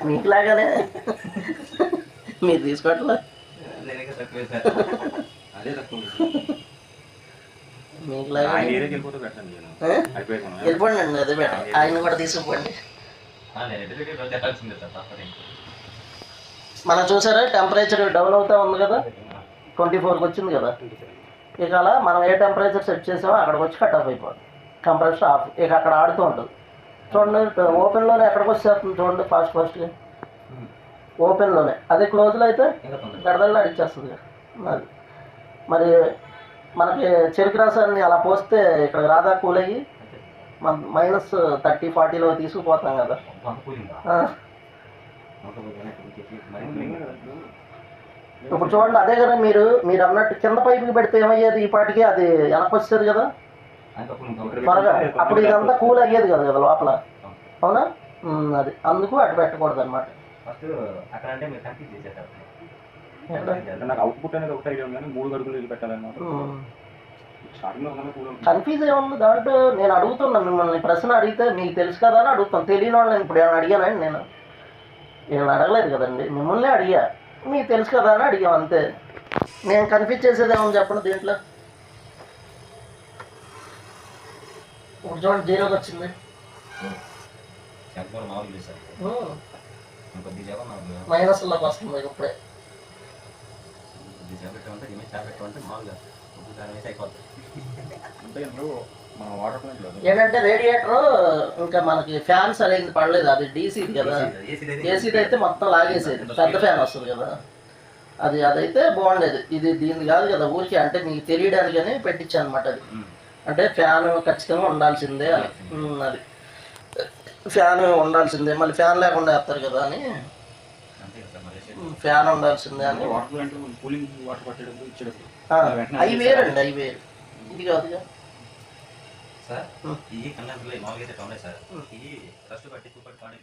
మీకులాగానే మీరు తీసుకోవట్లే మీకులాగా వెళ్ళిపోండి అండి, అదే బెటర్. ఆయన కూడా తీసుకుపోండి. మనం చూసారా టెంపరేచర్ డౌన్ అవుతా ఉంది కదా, 24కి వచ్చింది కదా. ఇక అలా మనం ఏ టెంపరేచర్ సెట్ చేసామో అక్కడికి వచ్చి కట్ ఆఫ్ అయిపోతుంది, కంప్రెసర్ ఆఫ్. ఇక అక్కడ ఆడుతూ ఉంటుంది చూడండి. ఓపెన్లోనే ఎక్కడికి వచ్చేస్తుంది చూడండి, ఫాస్ట్గా ఓపెన్లోనే. అదే క్లోజ్లో అయితే గడదల్లో అడిచేస్తుంది. అది మరి మనకి చెరుకు రసాన్ని అలా పోస్తే ఇక్కడ రాదా కూల్ అయ్యి మన -30-40లో తీసుకుపోతాం కదా. ఇప్పుడు చూడండి, అదే కదా మీరు అన్నట్టు కింద పైపుకి పెడితే ఏమయ్యేది, ఈ పాటికి అది వెనక్కి వచ్చేది కదా త్వరగా. అప్పుడు ఇదంతా కూల్ అయ్యేది కదా లోపల, అవునా? అది అందుకు అటు పెట్టకూడదు అనమాట. కన్ఫ్యూజ్ ఏముంది దాంట్లో? నేను అడుగుతున్నాను మిమ్మల్ని, ప్రశ్న అడిగితే మీకు తెలుసు కదా అని అడుగుతాను. తెలియని వాళ్ళని ఇప్పుడు ఏమైనా అడిగానండి నేను అడగలేదు కదండి, మిమ్మల్ని అడిగా. మీకు తెలుసు కదా అని అడిగాం అంతే. నేను కన్ఫ్యూజ్ చేసేది ఏమని చెప్పండి దీంట్లో. ఇప్పుడు చూడండి, 0కి వచ్చింది. మైనస్లోకి వస్తుంది ఇప్పుడే. ఏంటంటే రేడియేటర్ ఇంకా మనకి ఫ్యాన్ సరైనది పడలేదు, అది డీసీది కదా. ఏసీది అయితే మొత్తం లాగేసేది, పెద్ద ఫ్యాన్ వస్తుంది కదా, అదైతే బాగుండేది. ఇది దీన్ని కాదు కదా, ఊరికి అంటే మీకు తెలియడానికని పెట్టించాను అనమాట. అది అంటే ఫ్యాన్ ఖచ్చితంగా ఉండాల్సిందే అని. అది ఫ్యాన్ ఉండాల్సిందే, మళ్ళీ ఫ్యాన్ లేకుండా వేస్తారు కదా అని ఫ్యాన్ ఉండాల్సిందే అని. అవి వేరండి, అవి వేరు, ఇది కాదుగా సార్. ఈ కండెన్సర్లు మామూలుగా అయితే సార్, ఈ ఫస్ట్ పట్టి 2.5